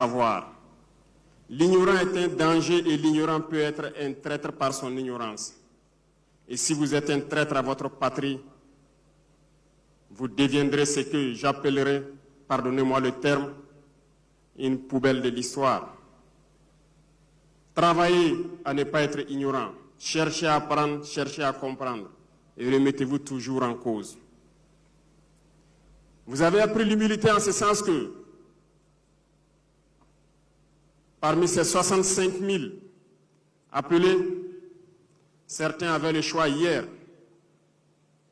savoir. L'ignorant est un danger et l'ignorant peut être un traître par son ignorance. Et si vous êtes un traître à votre patrie, vous deviendrez ce que j'appellerai, pardonnez-moi le terme, une poubelle de l'histoire. Travaillez à ne pas être ignorant, cherchez à apprendre, cherchez à comprendre et remettez-vous toujours en cause. Vous avez appris l'humilité en ce sens que parmi ces 65 000 appelés, certains avaient le choix hier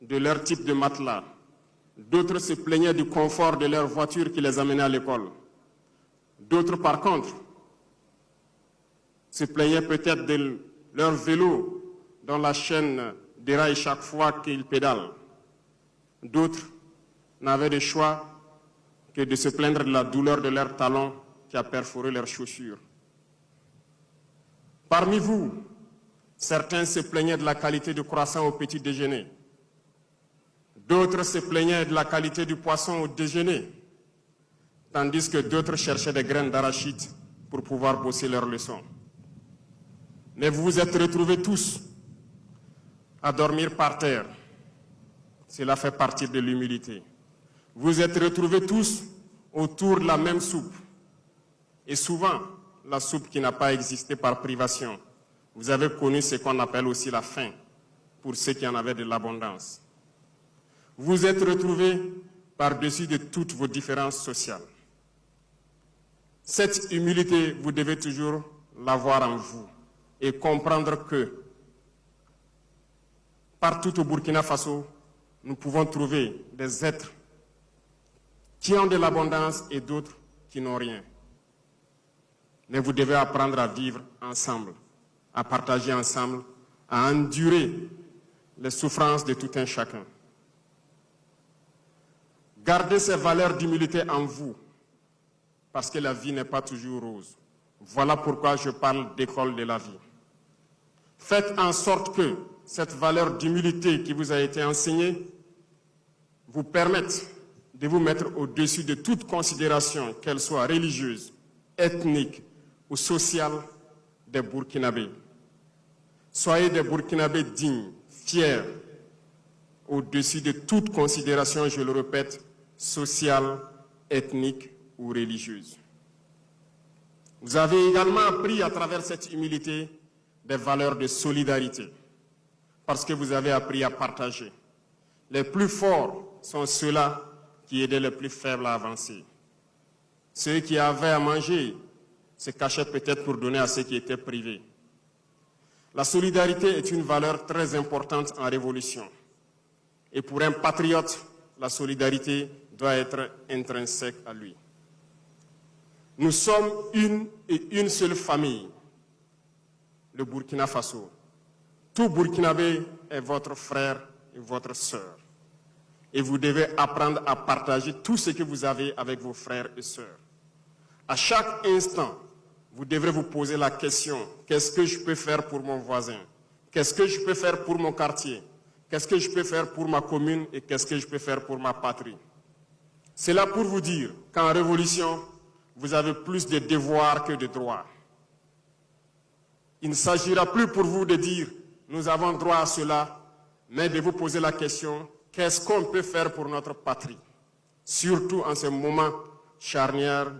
de leur type de matelas. D'autres se plaignaient du confort de leur voiture qui les amenait à l'école. D'autres, par contre, se plaignaient peut-être de leur vélo dont la chaîne déraille chaque fois qu'ils pédalent. D'autres n'avaient de choix que de se plaindre de la douleur de leurs talons qui a perforé leurs chaussures. Parmi vous, certains se plaignaient de la qualité du croissant au petit déjeuner. D'autres se plaignaient de la qualité du poisson au déjeuner, tandis que d'autres cherchaient des graines d'arachide pour pouvoir bosser leurs leçons. Mais vous vous êtes retrouvés tous à dormir par terre. Cela fait partie de l'humilité. Vous vous êtes retrouvés tous autour de la même soupe. Et souvent, la soupe qui n'a pas existé par privation. Vous avez connu ce qu'on appelle aussi la faim, pour ceux qui en avaient de l'abondance. Vous vous êtes retrouvés par-dessus de toutes vos différences sociales. Cette humilité, vous devez toujours l'avoir en vous et comprendre que partout au Burkina Faso, nous pouvons trouver des êtres qui ont de l'abondance et d'autres qui n'ont rien. Mais vous devez apprendre à vivre ensemble, à partager ensemble, à endurer les souffrances de tout un chacun. Gardez ces valeurs d'humilité en vous, parce que la vie n'est pas toujours rose. Voilà pourquoi je parle d'école de la vie. Faites en sorte que cette valeur d'humilité qui vous a été enseignée vous permette de vous mettre au-dessus de toute considération, qu'elle soit religieuse, ethnique ou sociale, des Burkinabés. Soyez des Burkinabés dignes, fiers, au-dessus de toute considération, je le répète, sociale, ethnique ou religieuse. Vous avez également appris à travers cette humilité des valeurs de solidarité, parce que vous avez appris à partager. Les plus forts sont ceux-là qui aidaient les plus faibles à avancer. Ceux qui avaient à manger se cachaient peut-être pour donner à ceux qui étaient privés. La solidarité est une valeur très importante en révolution. Et pour un patriote, la solidarité doit être intrinsèque à lui. Nous sommes une et une seule famille, le Burkina Faso. Tout Burkinabé est votre frère et votre sœur. Et vous devez apprendre à partager tout ce que vous avez avec vos frères et sœurs. À chaque instant, vous devrez vous poser la question, qu'est-ce que je peux faire pour mon voisin? Qu'est-ce que je peux faire pour mon quartier? Qu'est-ce que je peux faire pour ma commune et qu'est-ce que je peux faire pour ma patrie? C'est là pour vous dire qu'en révolution, vous avez plus de devoirs que de droits. Il ne s'agira plus pour vous de dire « nous avons droit à cela », mais de vous poser la question « qu'est-ce qu'on peut faire pour notre patrie ?» Surtout en ce moment charnière.